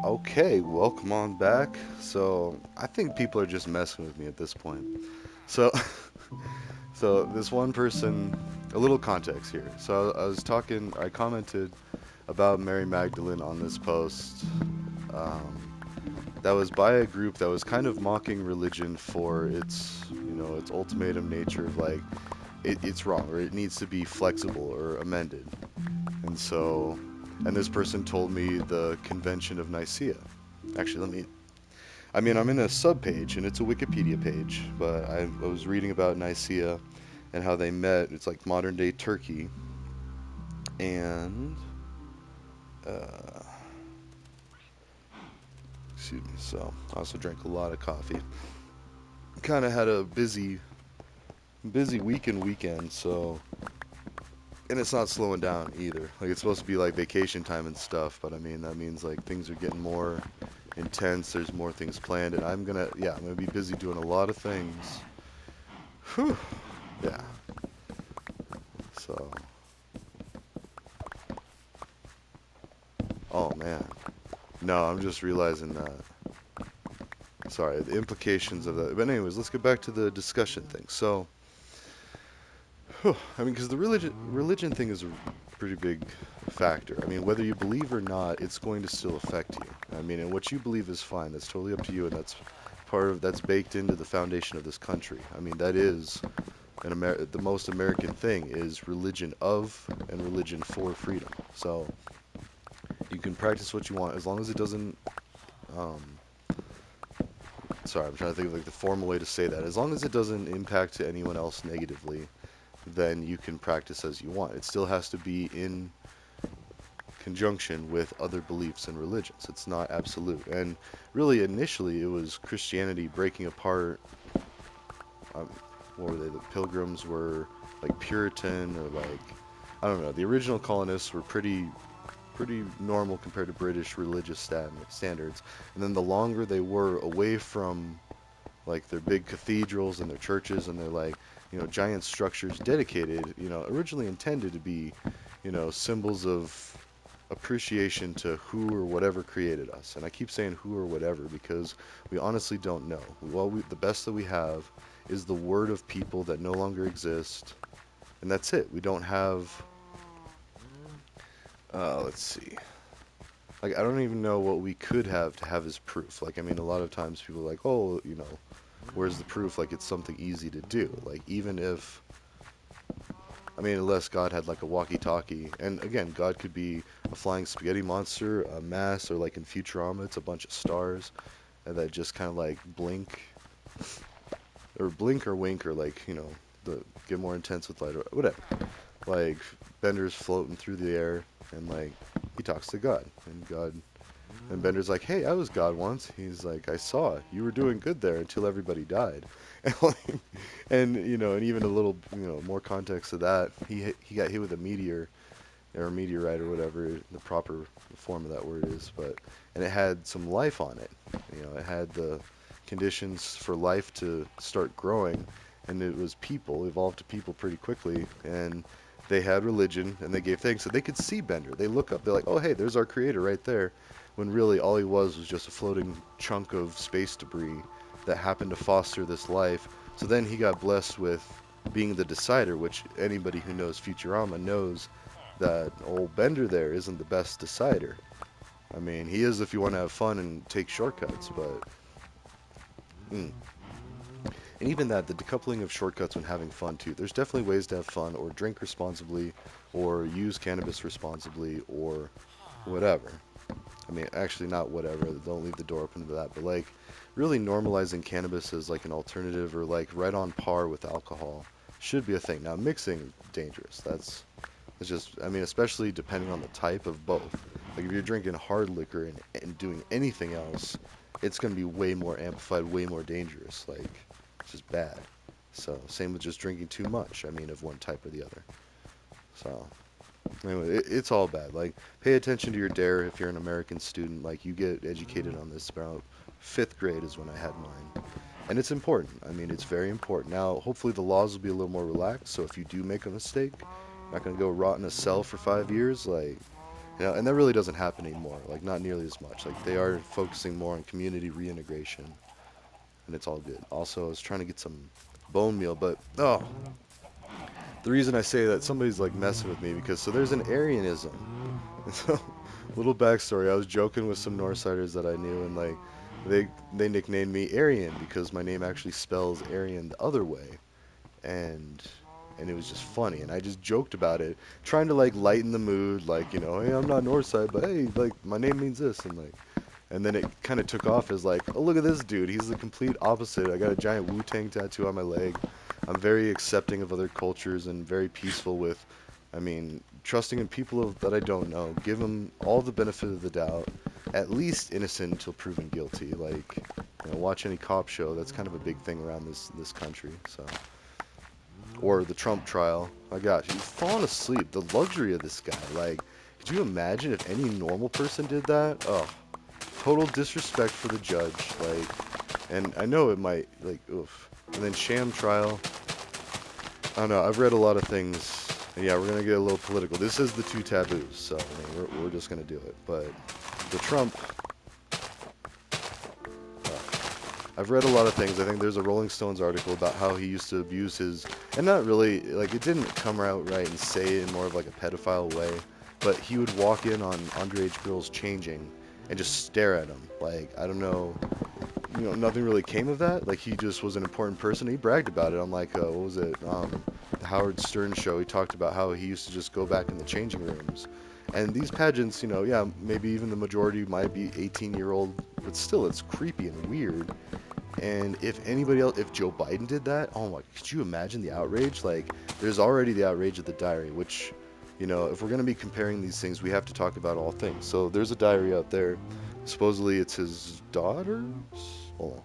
Okay, welcome on back. So, I think people are just messing with me at this point. So, so this one person, a little context here. So, I commented about Mary Magdalene on this post um, that was by a group that was kind of mocking religion for its ultimatum nature of like it's wrong or it needs to be flexible or amended. And so, and this person told me the Convention of Nicaea. Actually, I'm in a subpage and it's a Wikipedia page, but I was reading about Nicaea and how they met. It's like modern day Turkey. And, uh, excuse me, so I also drank a lot of coffee. Kind of had a busy week and weekend, so, and it's not slowing down either. Like, it's supposed to be like vacation time and stuff, but I mean, that means like things are getting more intense. There's more things planned, and I'm gonna be busy doing a lot of things. Whew. Yeah. So, oh man. No, I'm just realizing that. Sorry, the implications of that. But anyways, let's get back to the discussion thing. So, I mean, because the religion thing is a pretty big factor. I mean, whether you believe or not, it's going to still affect you. I mean, and what you believe is fine. That's totally up to you, and that's baked into the foundation of this country. I mean, that is the most American thing is religion of and religion for freedom. So you can practice what you want as long as it doesn't. Um, Sorry, I'm trying to think of like the formal way to say that. As long as it doesn't impact anyone else negatively, then you can practice as you want. It still has to be in conjunction with other beliefs and religions. It's not absolute. And really, initially, it was Christianity breaking apart. Um, what were they? The Pilgrims were like Puritan or like I don't know. The original colonists were pretty normal compared to British religious standards. And then the longer they were away from like their big cathedrals and their churches and their like giant structures dedicated originally intended to be symbols of appreciation to who or whatever created us. And I keep saying who or whatever because we honestly don't know. The best that we have is the word of people that no longer exist, and that's it. We don't have let's see, like I don't even know what we could have to have as proof. Like I mean, a lot of times people are like, oh, where's the proof? Like it's something easy to do. Like even if, I mean, unless God had like a walkie-talkie, and again, God could be a flying spaghetti monster, a mass, or like in Futurama, it's a bunch of stars that just kind of like blink or wink, or like the get more intense with light or whatever. Like Bender's floating through the air, and like he talks to God, and Bender's like, "Hey, I was God once." He's like, "I saw you were doing good there until everybody died." And like, and even a little more context to that, he got hit with a meteor or a meteorite or whatever the proper form of that word is, but and it had some life on it. It had the conditions for life to start growing, and it was people evolved to people pretty quickly, and they had religion and they gave thanks. So they could see Bender. They look up. They're like, "Oh, hey, there's our creator right there." When really all he was just a floating chunk of space debris that happened to foster this life. So then he got blessed with being the decider, which anybody who knows Futurama knows that old Bender there isn't the best decider. I mean, he is if you want to have fun and take shortcuts, but mm. And even that, the decoupling of shortcuts when having fun too. There's definitely ways to have fun or drink responsibly or use cannabis responsibly or whatever. I mean, actually, not whatever. Don't leave the door open to that. But like, really normalizing cannabis as like an alternative or like right on par with alcohol should be a thing. Now, mixing dangerous. It's just. I mean, especially depending on the type of both. Like if you're drinking hard liquor and doing anything else, it's gonna be way more amplified, way more dangerous. Like, it's just bad. So same with just drinking too much. I mean, of one type or the other. So anyway, it's all bad. Like, pay attention to your dare if you're an American student. Like, you get educated on this about fifth grade is when I had mine. And it's important. I mean, it's very important. Now, hopefully the laws will be a little more relaxed. So if you do make a mistake, you're not going to go rot in a cell for 5 years. Like, And that really doesn't happen anymore. Like not nearly as much. Like they are focusing more on community reintegration, and it's all good. Also, I was trying to get some bone meal, but the reason I say that somebody's like messing with me because so there's an Aryanism. And so, little backstory. I was joking with some Northsiders that I knew, and like they nicknamed me Aryan because my name actually spells Aryan the other way, and and it was just funny, and I just joked about it, trying to like lighten the mood, like hey, I'm not Northside, but hey, like my name means this, and then it kind of took off as like, oh look at this dude, he's the complete opposite. I got a giant Wu-Tang tattoo on my leg. I'm very accepting of other cultures and very peaceful with, I mean, trusting in people that I don't know. Give them all the benefit of the doubt. At least innocent until proven guilty. Like, watch any cop show. That's kind of a big thing around this country. So, or the Trump trial. My gosh, he's falling asleep. The luxury of this guy. Like, could you imagine if any normal person did that? Oh, total disrespect for the judge. Like, and I know it might like, oof. And then sham trial. I don't know. I've read a lot of things, and yeah, we're gonna get a little political. This is the two taboos, so I mean, we're just gonna do it. But the Trump, I've read a lot of things. I think there's a Rolling Stones article about how he used to abuse his, and not really like it didn't come out right and say it in more of like a pedophile way, but he would walk in on underage girls changing and just stare at them. Like I don't know, nothing really came of that. Like he just was an important person. He bragged about it on like what was it, the Howard Stern show. He talked about how he used to just go back in the changing rooms, and these pageants, yeah, maybe even the majority might be 18-year-old, but still, it's creepy and weird. And if anybody else, if Joe Biden did that, oh my, could you imagine the outrage? Like, there's already the outrage of the diary, which, if we're going to be comparing these things, we have to talk about all things. So there's a diary out there. Supposedly it's his daughter's. Hold on.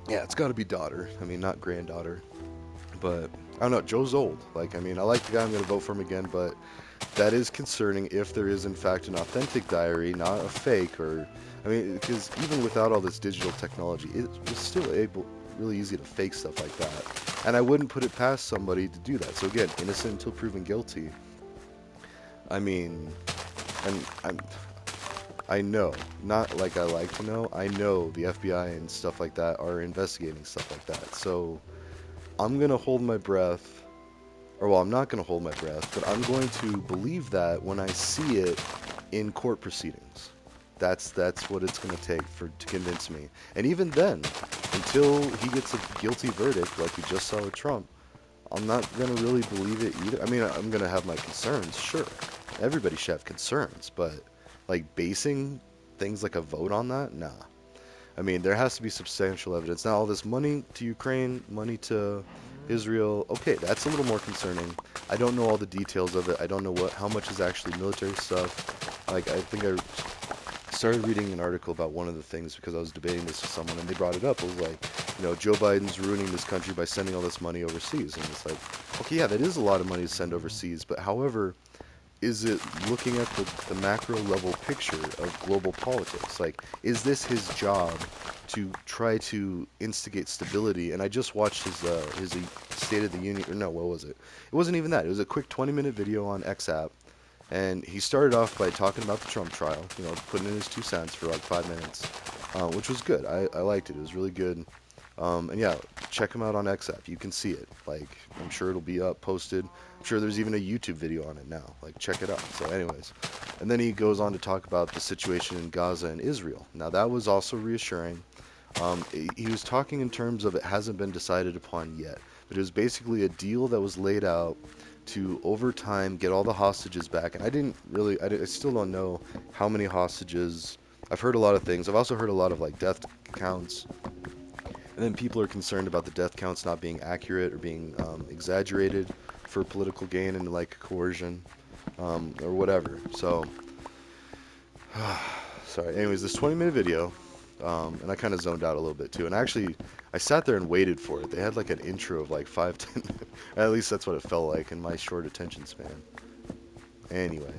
Yeah, it's got to be daughter. I mean, not granddaughter. But I don't know. Joe's old. Like, I mean, I like the guy. I'm going to vote for him again. But that is concerning if there is, in fact, an authentic diary, not a fake. Or, I mean, because even without all this digital technology, it was still really easy to fake stuff like that. And I wouldn't put it past somebody to do that. So again, innocent until proven guilty. I mean, and I know, not like I like to know, I know the FBI and stuff like that are investigating stuff like that. So I'm going to hold my breath, or well, I'm not going to hold my breath, but I'm going to believe that when I see it in court proceedings. That's what it's going to take to convince me. And even then, until he gets a guilty verdict like we just saw with Trump, I'm not going to really believe it either. I mean, I'm going to have my concerns, sure. Everybody should have concerns, but like basing things like a vote on that, nah. I mean, there has to be substantial evidence. Now, all this money to Ukraine, money to Israel, okay, that's a little more concerning. I don't know all the details of it. I don't know how much is actually military stuff. Like, I think I started reading an article about one of the things because I was debating this with someone, and they brought it up. It was like, Joe Biden's ruining this country by sending all this money overseas. And it's like, okay, yeah, that is a lot of money to send overseas, but however, is it looking at the macro level picture of global politics? Like, is this his job to try to instigate stability? And I just watched his State of the Union, or no, what was it? It wasn't even that. It was a quick 20-minute video on X app, and he started off by talking about the Trump trial, putting in his 2 cents for like 5 minutes, which was good. I liked it. It was really good. And yeah, check him out on XApp. You can see it. Like, I'm sure it'll be up, posted. I'm sure there's even a YouTube video on it now. Like, check it out. So anyways, and then he goes on to talk about the situation in Gaza and Israel. Now, that was also reassuring. He was talking in terms of it hasn't been decided upon yet, but it was basically a deal that was laid out to, over time, get all the hostages back. And I still don't know how many hostages. I've heard a lot of things. I've also heard a lot of, like, death counts. And then people are concerned about the death counts not being accurate or being exaggerated for political gain and like coercion or whatever. So, sorry. Anyways, this 20-minute video, and I kind of zoned out a little bit too. And actually, I sat there and waited for it. They had like an intro of like 5-10 minutes. At least that's what it felt like in my short attention span. Anyway,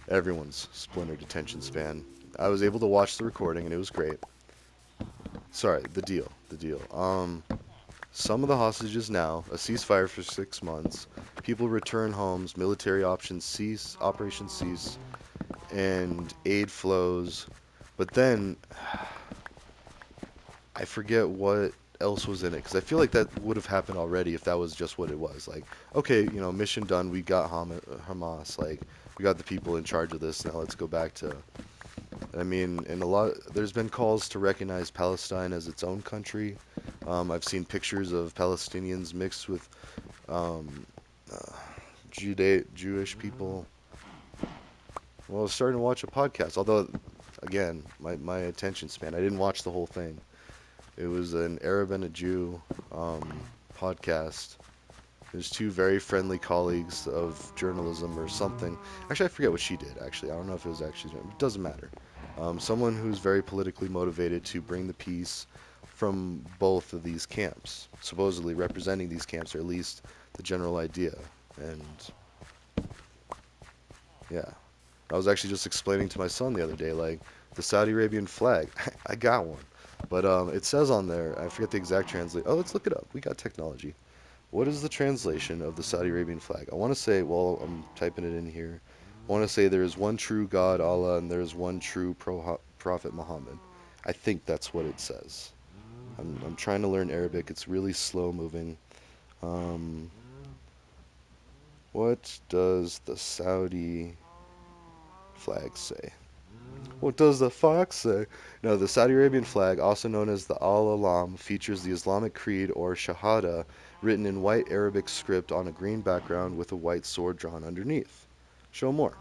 everyone's splintered attention span. I was able to watch the recording and it was great. Sorry, the deal. some of the hostages now, a ceasefire for 6 months, people return homes, military options cease, operations cease, and aid flows. But then I forget what else was in it because I feel like that would have happened already if that was just what it was. Like, okay, mission done. We got Hamas. Like, we got the people in charge of this. Now let's go back to. I mean, and a lot. There's been calls to recognize Palestine as its own country. I've seen pictures of Palestinians mixed with um, uh, Jewish people. Well, I was starting to watch a podcast. Although, again, my attention span. I didn't watch the whole thing. It was an Arab and a Jew podcast. There's two very friendly colleagues of journalism or something. Actually, I forget what she did. Actually, I don't know if it was actually. It doesn't matter. Someone who's very politically motivated to bring the peace from both of these camps, supposedly representing these camps, or at least the general idea. And yeah, I was actually just explaining to my son the other day, like the Saudi Arabian flag. I got one, but it says on there. I forget the exact translate. Oh, let's look it up. We got technology. What is the translation of the Saudi Arabian flag? I want to say, well, I'm typing it in here. I want to say there is one true God, Allah, and there is one true Prophet Muhammad. I think that's what it says. I'm trying to learn Arabic. It's really slow moving. Um, what does the Saudi flag say? What does the fox say? No, the Saudi Arabian flag, also known as the Al-Alam, features the Islamic creed or Shahada written in white Arabic script on a green background with a white sword drawn underneath. Show more.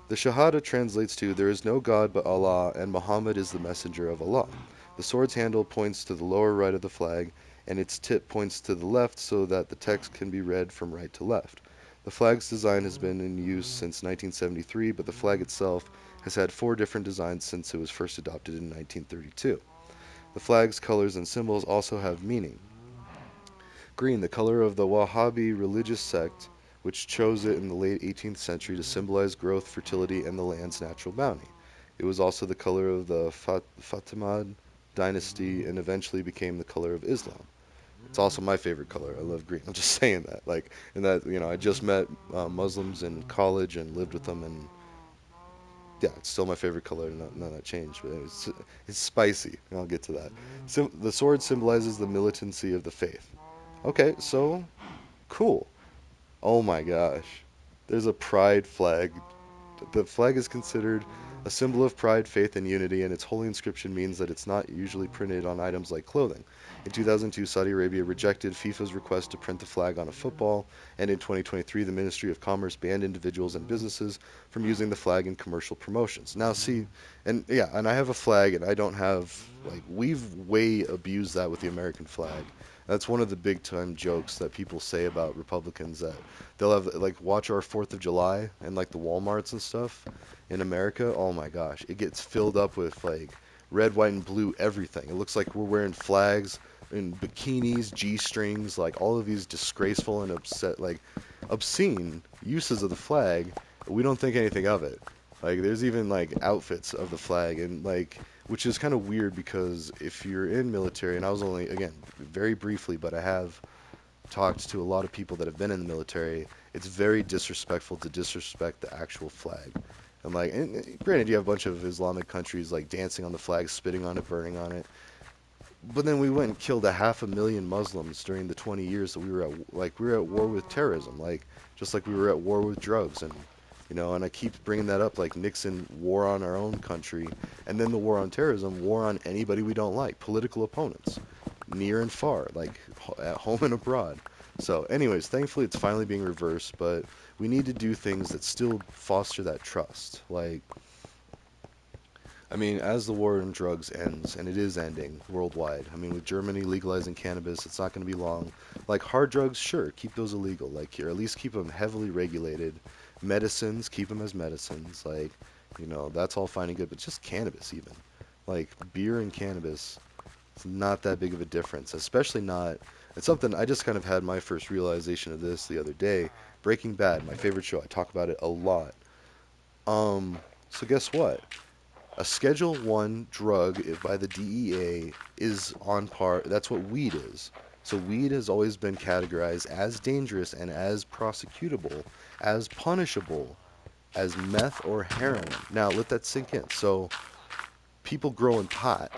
The Shahada translates to "There is no God but Allah, and Muhammad is the messenger of Allah." The sword's handle points to the lower right of the flag, and its tip points to the left so that the text can be read from right to left. The flag's design has been in use since 1973, but the flag itself has had four different designs since it was first adopted in 1932. The flag's colors and symbols also have meaning. Green, the color of the Wahhabi religious sect, which chose it in the late 18th century to symbolize growth, fertility, and the land's natural bounty. It was also the color of the Fatimid dynasty and eventually became the color of Islam. It's also my favorite color. I love green. I'm just saying that. Like, and that, I just met Muslims in college and lived with them, and yeah, it's still my favorite color. None of that changed, but it's spicy. And I'll get to that. The sword symbolizes the militancy of the faith. Okay, so cool. Oh my gosh. There's a pride flag. The flag is considered a symbol of pride, faith, and unity, and its holy inscription means that it's not usually printed on items like clothing. In 2002, Saudi Arabia rejected FIFA's request to print the flag on a football, and in 2023, the Ministry of Commerce banned individuals and businesses from using the flag in commercial promotions. Now, see, and yeah, and I have a flag, and I don't have, like, we've way abused that with the American flag. That's one of the big time jokes that people say about Republicans, that they'll have, like, watch our 4th of July and like the Walmarts and stuff in America. Oh my gosh, it gets filled up with like red, white, and blue everything. It looks like we're wearing flags and bikinis, G-strings, like all of these disgraceful and obscene uses of the flag. We don't think anything of it. Like there's even like outfits of the flag, and like, which is kind of weird because if you're in military, and I was only, again, very briefly, but I have talked to a lot of people that have been in the military. It's very disrespectful to disrespect the actual flag. And granted, you have a bunch of Islamic countries like dancing on the flag, spitting on it, burning on it. But then we went and killed a 500,000 Muslims during the 20 years that we were at war with terrorism, like just like we were at war with drugs, and I keep bringing that up, like Nixon, war on our own country, and then the war on terrorism, war on anybody we don't like, political opponents, near and far, like at home and abroad. So, anyways, thankfully it's finally being reversed, but we need to do things that still foster that trust. Like, I mean, as the war on drugs ends, and it is ending worldwide, I mean, with Germany legalizing cannabis, it's not going to be long. Like, hard drugs, sure, keep those illegal, like, or at least keep them heavily regulated. Medicines, keep them as medicines, like, that's all fine and good, but just cannabis, even. Like, beer and cannabis, it's not that big of a difference, especially not. It's something I just kind of had my first realization of this the other day. Breaking Bad, my favorite show, I talk about it a lot. Um, so guess what? A Schedule 1 drug by the DEA is on par. That's what weed is. So weed has always been categorized as dangerous and as prosecutable, as punishable as meth or heroin. Now let that sink in. So people growing pot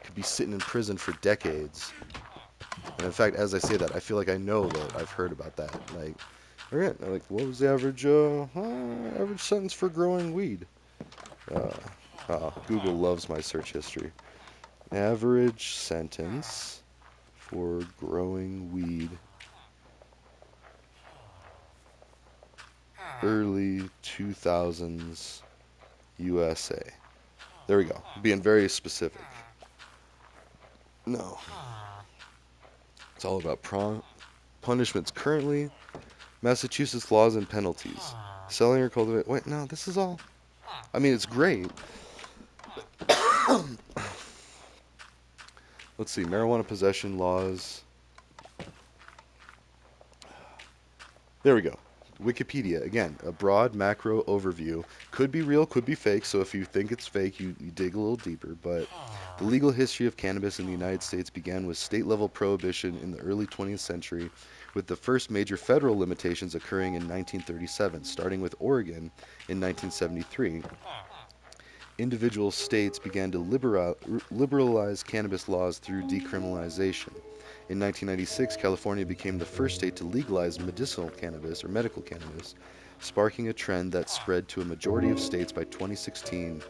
could be sitting in prison for decades. And in fact, as I say that, I feel like I know that I've heard about that. Like, all right, like what was the average sentence for growing weed? Uh, Google loves my search history. Average sentence for growing weed, early 2000s USA. There we go. Being very specific. No, it's all about punishments currently, Massachusetts laws and penalties. Selling or cultivating. Wait, no, this is all. I mean, it's great. Let's see. Marijuana possession laws. There we go. Wikipedia, again, a broad macro overview. Could be real, could be fake, so if you think it's fake, you dig a little deeper. But the legal history of cannabis in the United States began with state level prohibition in the early 20th century, with the first major federal limitations occurring in 1937, starting with Oregon in 1973. Individual states began to liberalize cannabis laws through decriminalization. In 1996, California became the first state to legalize medicinal cannabis or medical cannabis, sparking a trend that spread to a majority of states by 2016.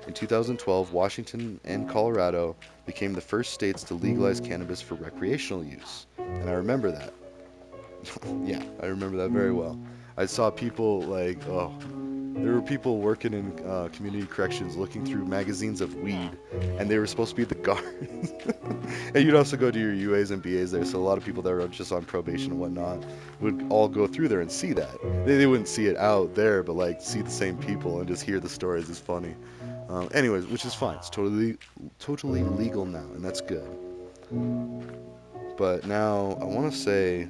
In 2012, Washington and Colorado became the first states to legalize cannabis for recreational use. And I remember that. Yeah, I remember that very well. I saw people like, oh, there were people working in community corrections looking through magazines of weed, and they were supposed to be the guards. And you'd also go to your UAs and BAs there, so a lot of people that were just on probation and whatnot would all go through there and see that. They wouldn't see it out there, but like see the same people and just hear the stories is funny. Anyways, which is fine. It's totally legal now, and that's good. But now I want to say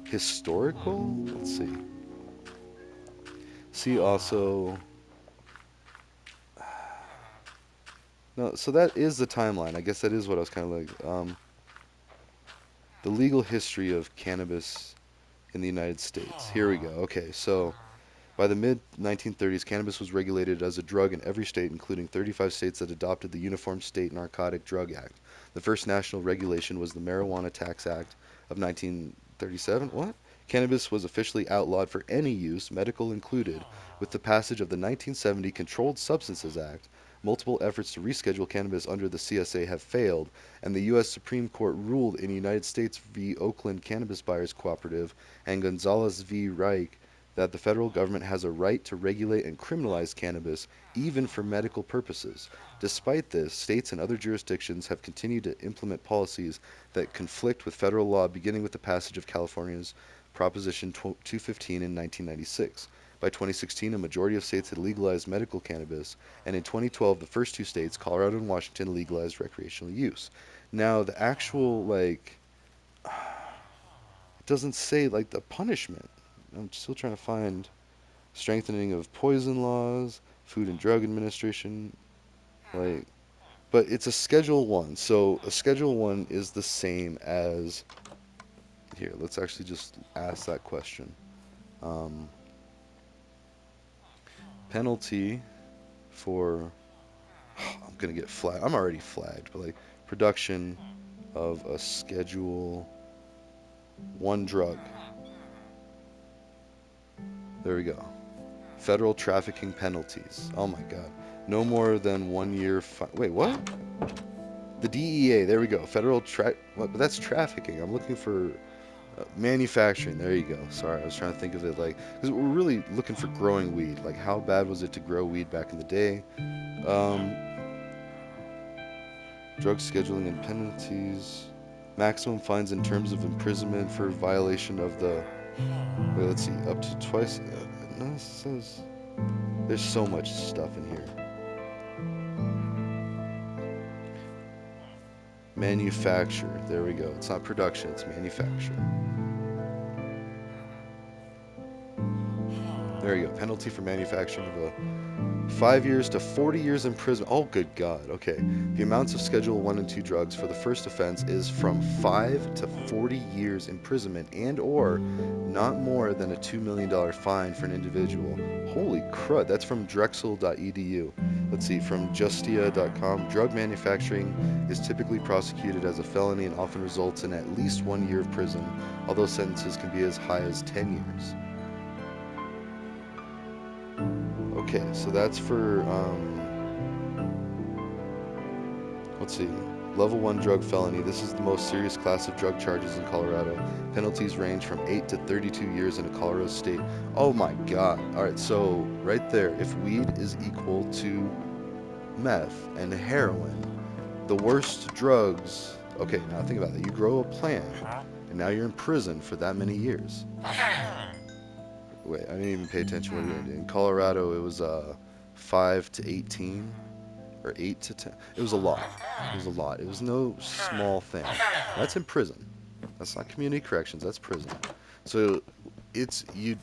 historical. Let's see. See also. No, so that is the timeline. I guess that is what I was kind of like. The legal history of cannabis in the United States. Here we go. Okay, so by the mid 1930s, cannabis was regulated as a drug in every state, including 35 states that adopted the Uniform State Narcotic Drug Act. The first national regulation was the Marijuana Tax Act of 1937. What? Cannabis was officially outlawed for any use, medical included, with the passage of the 1970 Controlled Substances Act. Multiple efforts to reschedule cannabis under the CSA have failed, and the U.S. Supreme Court ruled in United States v. Oakland Cannabis Buyers Cooperative and Gonzalez v. Reich that the federal government has a right to regulate and criminalize cannabis even for medical purposes. Despite this, states and other jurisdictions have continued to implement policies that conflict with federal law, beginning with the passage of California's Proposition 215 in 1996. By 2016, a majority of states had legalized medical cannabis, and in 2012, the first two states, Colorado and Washington, legalized recreational use. Now, the actual, like, it doesn't say, like, the punishment. I'm still trying to find strengthening of poison laws, Food and Drug Administration, like, but it's a Schedule 1. So a Schedule 1 is the same as, here, let's actually just ask that question. Um, Penalty for, I'm gonna get flagged. I'm already flagged, but like production of a Schedule 1 drug. There we go. Federal trafficking penalties. Oh my God. No more than 1 year. Wait, what? The DEA. There we go. What? But that's trafficking. I'm looking for manufacturing. There you go. Sorry, I was trying to think of it like because we're really looking for growing weed. Like how bad was it to grow weed back in the day? Um, Drug scheduling and penalties. Maximum fines in terms of imprisonment for violation of the. Wait, let's see. Up to twice. No, it says there's so much stuff in here. Manufacture. There we go. It's not production. It's manufacture. There you go. Penalty for manufacturing of a 5 years to 40 years in prison. Oh, good God. Okay. The amounts of Schedule 1 and 2 drugs for the first offense is from 5 to 40 years imprisonment and or not more than a $2 million fine for an individual. Holy crud. That's from drexel.edu. Let's see, from justia.com. Drug manufacturing is typically prosecuted as a felony and often results in at least 1 year of prison, although sentences can be as high as 10 years. Okay, so that's for, let's see, level 1 drug felony. This is the most serious class of drug charges in Colorado. Penalties range from 8 to 32 years in a Colorado state. Oh my God. All right, so right there, if weed is equal to meth and heroin, the worst drugs. Okay, now think about it. You grow a plant, and now you're in prison for that many years. Wait, I didn't even pay attention what it did. In Colorado, it was 5 to 18, or 8 to 10. It was a lot. It was a lot. It was no small thing. That's in prison. That's not community corrections. That's prison. So it's you.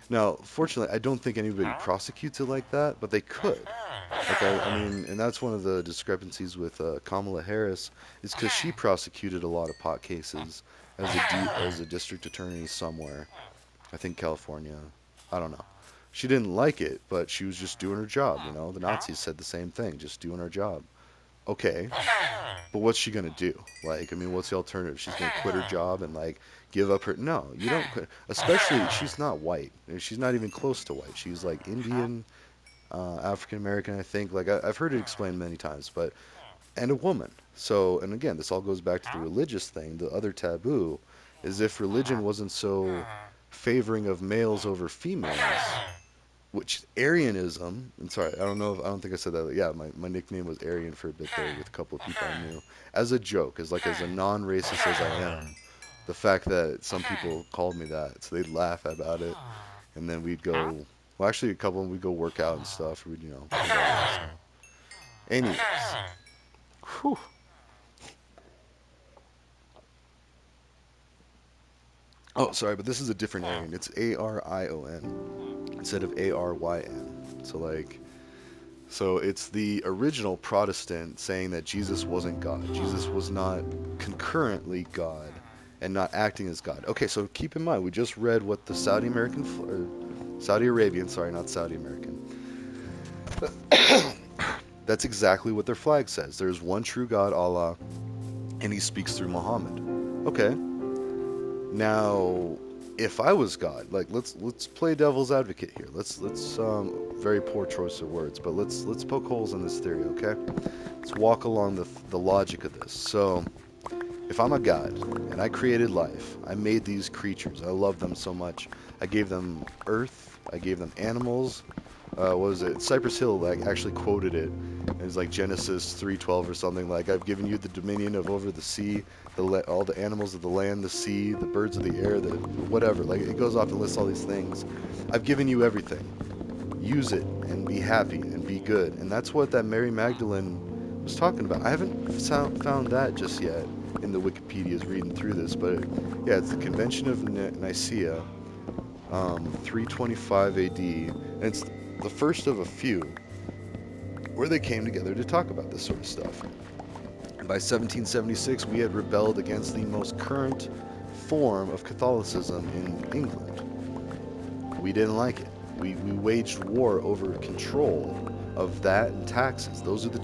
Now, fortunately, I don't think anybody prosecutes it like that, but they could. Like I mean, and that's one of the discrepancies with Kamala Harris, is because she prosecuted a lot of pot cases as a district attorney somewhere. I think California. I don't know. She didn't like it, but she was just doing her job, you know. The Nazis said the same thing, just doing her job. Okay, but what's she gonna do? Like, I mean, what's the alternative? She's gonna quit her job and like give up her? No, you don't quit. Especially, she's not white. She's not even close to white. She's like Indian, African American, I think. Like I've heard it explained many times, but and a woman. So, and again, this all goes back to the religious thing. The other taboo is if religion wasn't so favoring of males over females, which Aryanism, and sorry, I don't think I said that. Yeah, my nickname was Aryan for a bit there with a couple of people I knew. As a joke, as a non-racist as I am, the fact that some people called me that, so they'd laugh about it, and then we'd go, well, actually, a couple of them, we'd go work out and stuff, or we'd, you know, so. Anyways, whew. Oh, sorry, but this is a different Aryan. It's Arion instead of Aryn. So like, so it's the original Protestant saying that Jesus wasn't God. Jesus was not concurrently God and not acting as God. Okay, so keep in mind, we just read what the Saudi Arabian, sorry, not Saudi American. That's exactly what their flag says. There's one true God, Allah, and he speaks through Muhammad. Okay. Now, if I was God, like let's play devil's advocate here. Let's very poor choice of words, but let's poke holes in this theory, okay? Let's walk along the logic of this. So, if I'm a god and I created life, I made these creatures. I love them so much. I gave them earth. I gave them animals. What was it? Cypress Hill like actually quoted it. It was like Genesis 3:12 or something like, "I've given you the dominion of over the sea, all the animals of the land, the sea, the birds of the air, the whatever." Like it goes off and lists all these things. I've given you everything. Use it and be happy and be good. And that's what that Mary Magdalene was talking about. I haven't found that just yet in the Wikipedia's reading through this, but yeah, it's the Convention of Nicaea, 325 AD, and it's the first of a few where they came together to talk about this sort of stuff. And by 1776, we had rebelled against the most current form of Catholicism in England. We didn't like it. We waged war over control of that and taxes. Those are the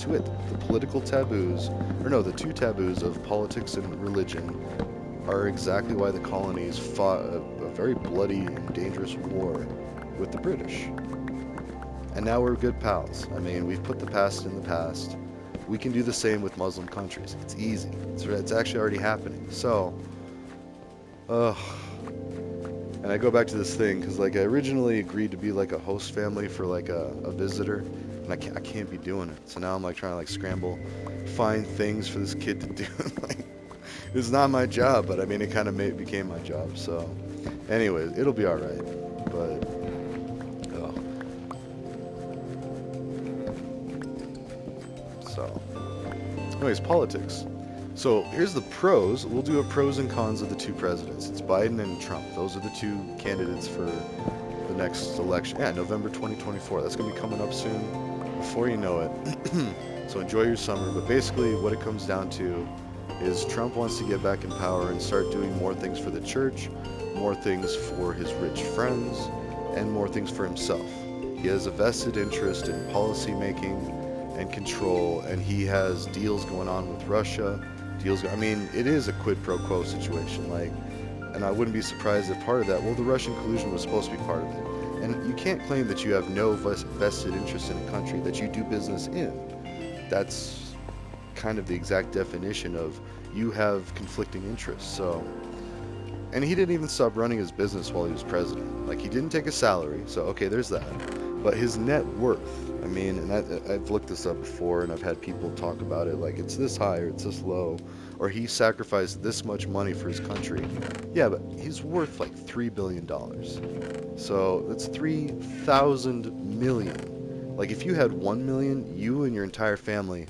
political taboos, or no, the two taboos of politics and religion are exactly why the colonies fought a very bloody and dangerous war with the British. And now we're good pals. I mean, we've put the past in the past. We can do the same with Muslim countries. It's easy. It's actually already happening. So, and I go back to this thing because like I originally agreed to be like a host family for like a visitor, and I can't be doing it. So now I'm like trying to like scramble, find things for this kid to do. Like, it's not my job, but I mean it kind of became my job. So, anyways, it'll be all right. But so, anyways, politics. So here's the pros. We'll do a pros and cons of the two presidents. It's Biden and Trump. Those are the two candidates for the next election. Yeah, November 2024. That's going to be coming up soon before you know it. So enjoy your summer. But basically, what it comes down to is Trump wants to get back in power and start doing more things for the church, more things for his rich friends, and more things for himself. He has a vested interest in policy making and control, and he has deals going on with Russia. I mean, it is a quid pro quo situation. Like, and I wouldn't be surprised if part of that, well, the Russian collusion was supposed to be part of it. And you can't claim that you have no vested interest in a country that you do business in. That's kind of the exact definition of you have conflicting interests. So, and he didn't even stop running his business while he was president. Like, he didn't take a salary, so okay, there's that. But his net worth, I mean, and I've looked this up before, and I've had people talk about it, like it's this high or it's this low, or he sacrificed this much money for his country. Yeah, but he's worth like $3 billion. So that's 3,000 million. Like, if you had 1 million, you and your entire family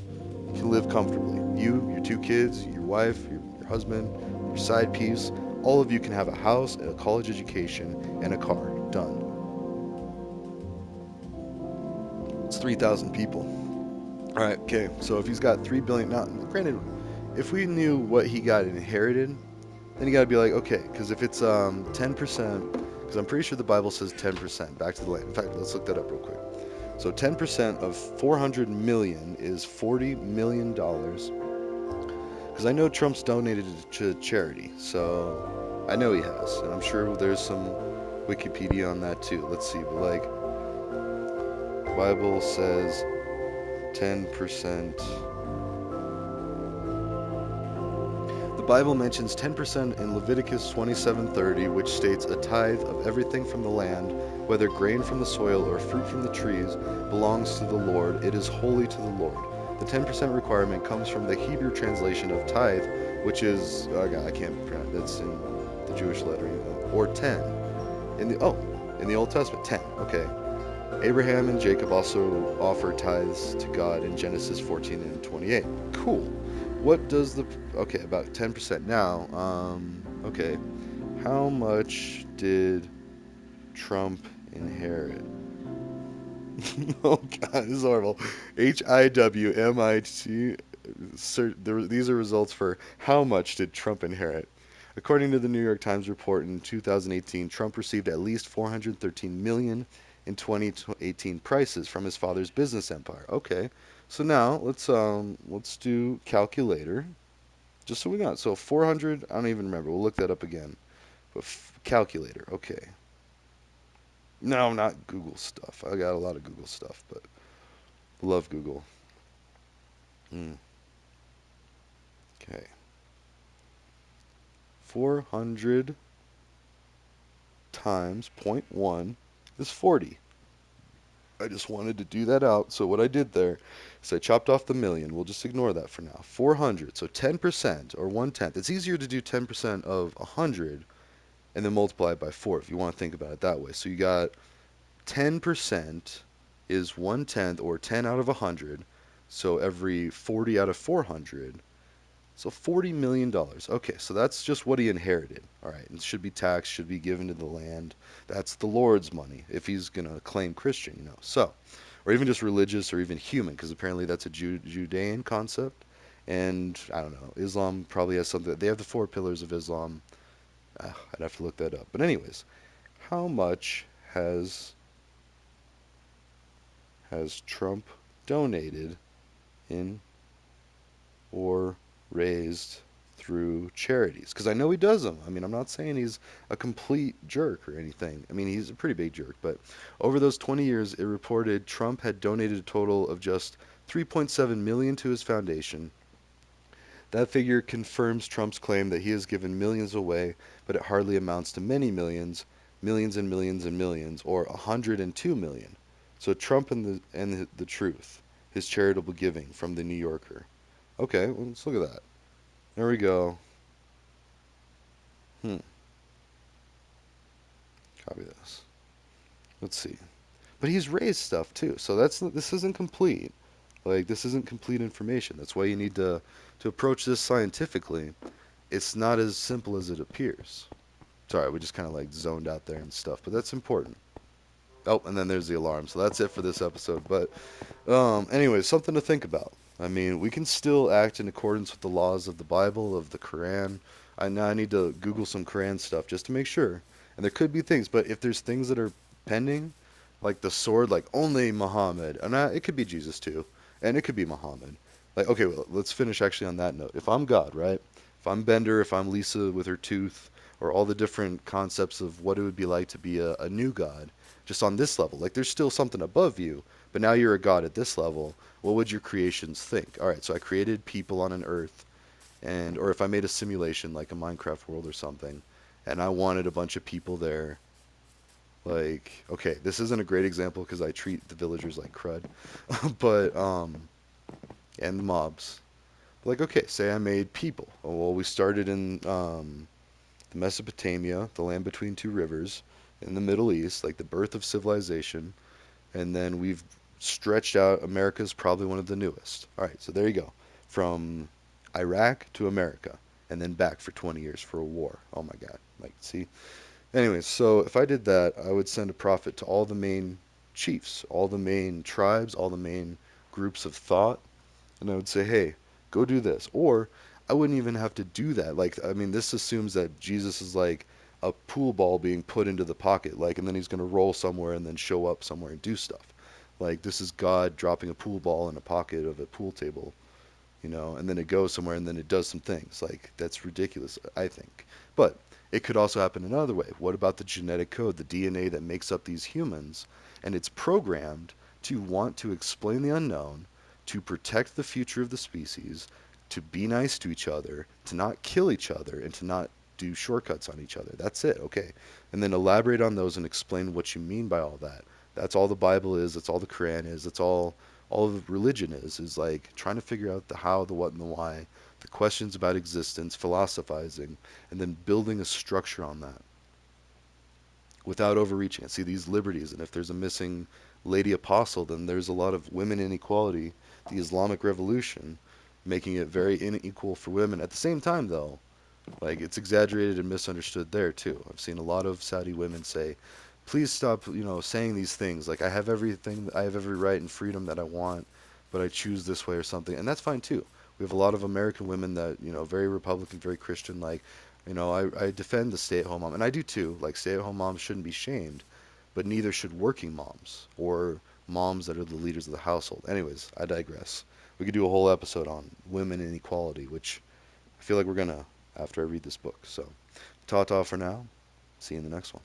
can live comfortably. You, your two kids, your wife, your husband, your side piece, all of you can have a house, a college education, and a car. Done. It's 3,000 people. All right, okay. So if he's got 3 billion, now, granted, if we knew what he got inherited, then you got to be like, okay, because if it's 10%, because I'm pretty sure the Bible says 10% back to the land. In fact, let's look that up real quick. So 10% of 400 million is $40 million. Because I know Trump's donated to charity, so I know he has, and I'm sure there's some Wikipedia on that too. Let's see, but like, Bible says 10%. The Bible mentions 10% in Leviticus 27:30, which states a tithe of everything from the land, whether grain from the soil or fruit from the trees, belongs to the Lord. It is holy to the Lord. The 10% requirement comes from the Hebrew translation of tithe, which is, oh God, I can't pronounce, that's in the Jewish lettering, or 10. In the Old Testament, 10. Okay. Abraham and Jacob also offer tithes to God in Genesis 14 and 28. Cool. What does the, okay, about 10% now. Okay. How much did Trump inherit? Oh God, this is horrible. HIWMIT. These are results for how much did Trump inherit. According to the New York Times report in 2018, Trump received at least 413 million in 2018 prices from his father's business empire. Okay, so now let's do calculator, just so we got it. So 400. I don't even remember. We'll look that up again. But calculator. Okay. No, not Google stuff. I got a lot of Google stuff, but love Google. Mm, okay. 400 times point 0.1 is 40. I just wanted to do that out. So what I did there is I chopped off the million. We'll just ignore that for now. 400. So 10% or 1/10. It's easier to do 10% of 100 and then multiply it by 4 if you want to think about it that way. So you got 10% is 1/10 or 10 out of 100. So every 40 out of 400. So $40 million. Okay, so that's just what he inherited. All right, and should be taxed, should be given to the land. That's the Lord's money if he's gonna claim Christian, you know. So, or even just religious, or even human, because apparently that's a Judean concept. And I don't know, Islam probably has something. They have the 4 pillars of Islam. I'd have to look that up. But anyways, how much has Trump donated in or raised through charities? Because I know he does them. I mean, I'm not saying he's a complete jerk or anything. I mean, he's a pretty big jerk. But over those 20 years, it reported Trump had donated a total of just 3.7 million to his foundation. That figure confirms Trump's claim that he has given millions away, but it hardly amounts to many millions, millions and millions and millions, or 102 million. So Trump and the truth, his charitable giving from the New Yorker. Okay, well, let's look at that. There we go. Hmm. Copy this. Let's see. But he's raised stuff too, so this isn't complete. Like, this isn't complete information. That's why you need to approach this scientifically. It's not as simple as it appears. Sorry, we just kind of like zoned out there and stuff, but that's important. Oh, and then there's the alarm. So that's it for this episode. But anyways, something to think about. I mean, we can still act in accordance with the laws of the Bible, of the Quran. I now I need to Google some Quran stuff just to make sure. And there could be things, but if there's things that are pending, like the sword, like only Muhammad, and it could be Jesus too, and it could be Muhammad. Like, okay, well, let's finish actually on that note. If I'm God, right? If I'm Bender, if I'm Lisa with her tooth, or all the different concepts of what it would be like to be a new God, just on this level, like there's still something above you, but now you're a God at this level. What would your creations think? All right, so I created people on an Earth, and or if I made a simulation like a Minecraft world or something, and I wanted a bunch of people there. Like, okay, this isn't a great example because I treat the villagers like crud, but and the mobs. Like, okay, say I made people. Oh, well, we started in the Mesopotamia, the land between two rivers, in the Middle East, like the birth of civilization, and then we've stretched out. America's probably one of the newest. All right, so there you go, from Iraq to America, and then back for 20 years for a war. Oh my God, like, see. Anyways, so if I did that, I would send a prophet to all the main chiefs, all the main tribes, all the main groups of thought, and I would say, hey, go do this. Or I wouldn't even have to do that. Like, I mean, this assumes that Jesus is like a pool ball being put into the pocket, like, and then he's going to roll somewhere and then show up somewhere and do stuff. Like, this is God dropping a pool ball in a pocket of a pool table, and then it goes somewhere and then it does some things. Like, that's ridiculous, I think. But it could also happen another way. What about the genetic code, the DNA that makes up these humans? And it's programmed to want to explain the unknown, to protect the future of the species, to be nice to each other, to not kill each other, and to not do shortcuts on each other. That's it, okay? And then elaborate on those and explain what you mean by all that. That's all the Bible is. That's all the Quran is. That's all of religion is like trying to figure out the how, the what, and the why, the questions about existence, philosophizing, and then building a structure on that without overreaching. See these liberties, and if there's a missing lady apostle, then there's a lot of women inequality. The Islamic Revolution, making it very unequal for women. At the same time, though, like it's exaggerated and misunderstood there too. I've seen a lot of Saudi women say, "Please stop, saying these things. Like I have every right and freedom that I want, but I choose this way or something." And that's fine too. We have a lot of American women that, very Republican, very Christian, like, I defend the stay-at-home mom, and I do too. Like stay-at-home moms shouldn't be shamed, but neither should working moms or moms that are the leaders of the household. Anyways, I digress. We could do a whole episode on women inequality, which I feel like we're gonna after I read this book. So, ta ta for now. See you in the next one.